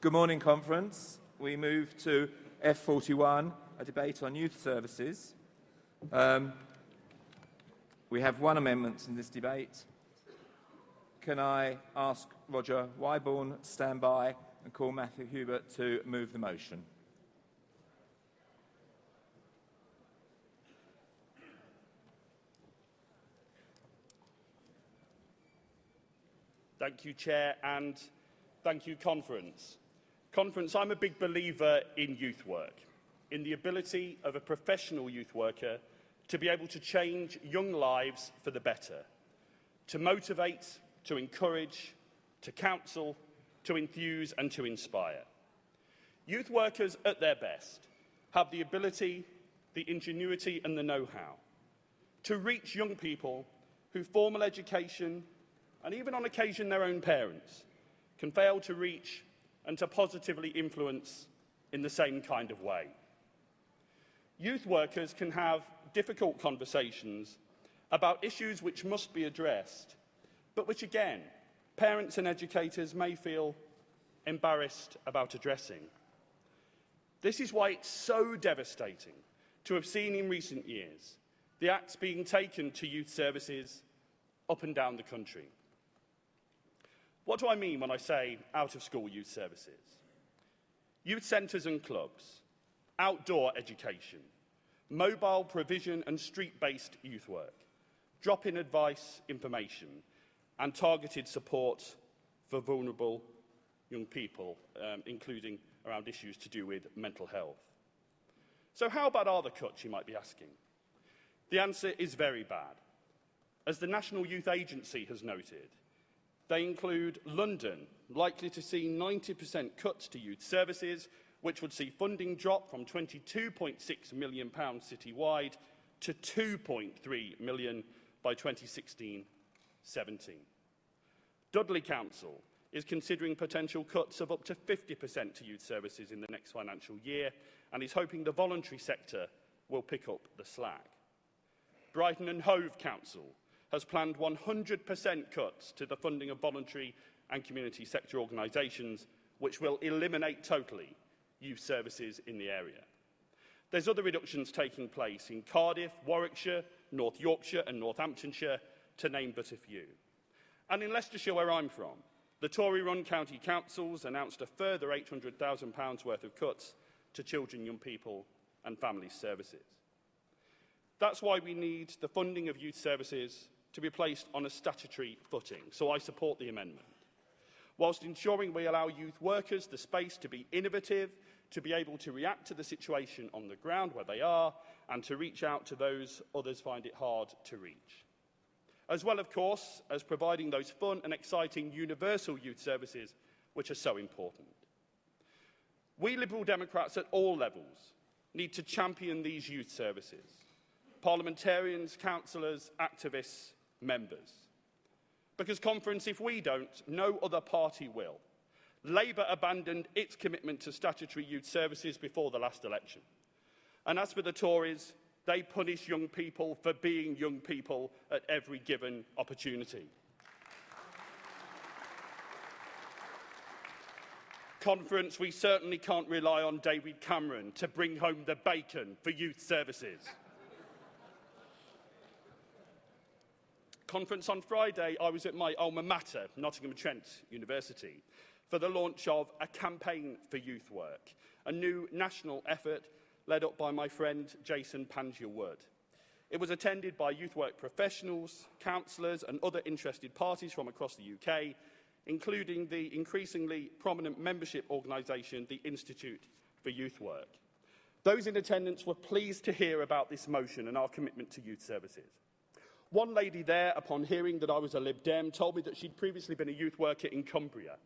Good morning, Conference. We move to F41, a debate on youth services. We have one amendment in this debate. Can I ask Roger Wyborn to stand by and call Mathew Hulbert to move the motion? Thank you, Chair, and thank you, Conference. Conference, I'm a big believer in youth work, in the ability of a professional youth worker to be able to change young lives for the better, to motivate, to encourage, to counsel, to enthuse and to inspire. Youth workers at their best have the ability, the ingenuity and the know-how to reach young people who formal education and even on occasion their own parents, can fail to reach and to positively influence in the same kind of way. Youth workers can have difficult conversations about issues which must be addressed, but which again, parents and educators may feel embarrassed about addressing. This is why it's so devastating to have seen in recent years the acts being taken to youth services up and down the country. What do I mean when I say out-of-school youth services? Youth centres and clubs, outdoor education, mobile provision and street-based youth work, drop-in advice, information, and targeted support for vulnerable young people, including around issues to do with mental health. So how bad are the cuts, you might be asking? The answer is very bad. As the National Youth Agency has noted, they include London, likely to see 90% cuts to youth services, which would see funding drop from £22.6 million citywide to £2.3 million by 2016-17. Dudley Council is considering potential cuts of up to 50% to youth services in the next financial year and is hoping the voluntary sector will pick up the slack. Brighton and Hove Council has planned 100% cuts to the funding of voluntary and community sector organisations, which will eliminate totally youth services in the area. There's other reductions taking place in Cardiff, Warwickshire, North Yorkshire and Northamptonshire, to name but a few. And in Leicestershire, where I'm from, the Tory-run county councils announced a further £800,000 worth of cuts to children, young people and family services. That's why we need the funding of youth services to be placed on a statutory footing, so I support the amendment, whilst ensuring we allow youth workers the space to be innovative, to be able to react to the situation on the ground where they are, and to reach out to those others find it hard to reach. As well, of course, as providing those fun and exciting universal youth services which are so important. We Liberal Democrats at all levels need to champion these youth services. Parliamentarians, councillors, activists, members. Because, Conference, if we don't, no other party will. Labour abandoned its commitment to statutory youth services before the last election. And as for the Tories, they punish young people for being young people at every given opportunity. Conference, we certainly can't rely on David Cameron to bring home the bacon for youth services. Conference, on Friday, I was at my alma mater, Nottingham Trent University, for the launch of a campaign for youth work, a new national effort led up by my friend Jason Pangia-Wood. It was attended by youth work professionals, councillors and other interested parties from across the UK, including the increasingly prominent membership organisation, the Institute for Youth Work. Those in attendance were pleased to hear about this motion and our commitment to youth services. One lady there, upon hearing that I was a Lib Dem, told me that she'd previously been a youth worker in Cumbria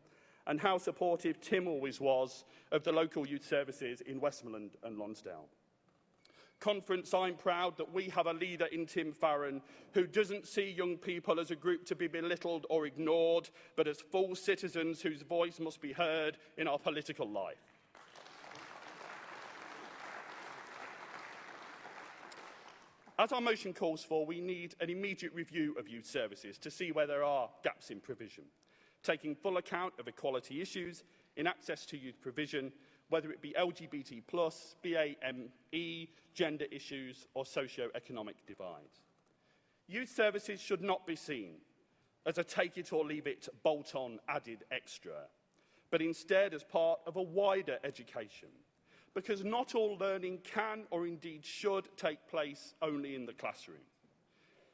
and how supportive Tim always was of the local youth services in Westmoreland and Lonsdale. Conference, I'm proud that we have a leader in Tim Farron who doesn't see young people as a group to be belittled or ignored, but as full citizens whose voice must be heard in our political life. As our motion calls for, we need an immediate review of youth services to see where there are gaps in provision, taking full account of equality issues in access to youth provision, whether it be LGBT+, BAME, gender issues or socio-economic divides. Youth services should not be seen as a take-it-or-leave-it bolt-on added extra, but instead as part of a wider education, because not all learning can or indeed should take place only in the classroom.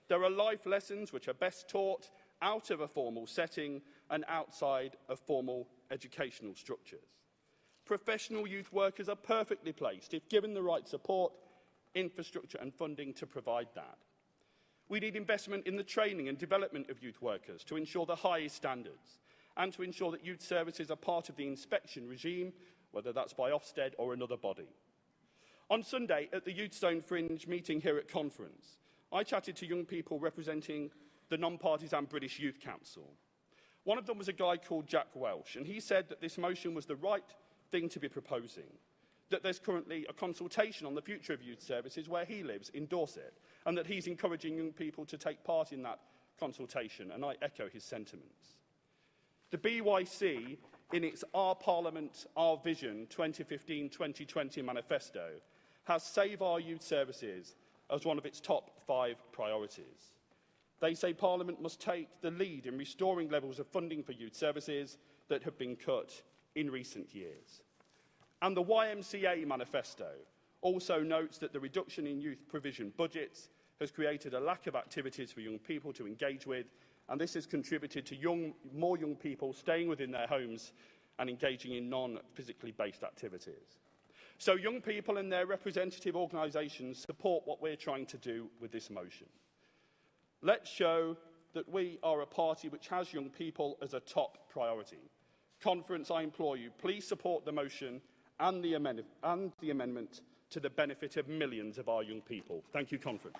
There are life lessons which are best taught out of a formal setting and outside of formal educational structures. Professional youth workers are perfectly placed, if given the right support, infrastructure and funding, to provide that. We need investment in the training and development of youth workers to ensure the highest standards and to ensure that youth services are part of the inspection regime, whether that's by Ofsted or another body. On Sunday, at the Youthstone Fringe meeting here at Conference, I chatted to young people representing the non-partisan British Youth Council. One of them was a guy called Jack Welsh, and he said that this motion was the right thing to be proposing, that there's currently a consultation on the future of youth services where he lives, in Dorset, and that he's encouraging young people to take part in that consultation, and I echo his sentiments. The BYC, in its Our Parliament, Our Vision 2015-2020 manifesto, has Save Our Youth Services as one of its top 5 priorities. They say Parliament must take the lead in restoring levels of funding for youth services that have been cut in recent years. And the YMCA manifesto also notes that the reduction in youth provision budgets has created a lack of activities for young people to engage with, and this has contributed to more young people staying within their homes and engaging in non-physically based activities. So young people and their representative organisations support what we're trying to do with this motion. Let's show that we are a party which has young people as a top priority. Conference, I implore you, please support the motion and the amendment to the benefit of millions of our young people. Thank you, Conference.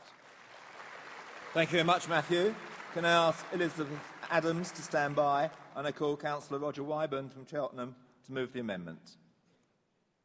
Thank you very much, Matthew. Can I ask Elizabeth Adams to stand by, and I call Councillor Roger Wyburn from Cheltenham to move the amendment.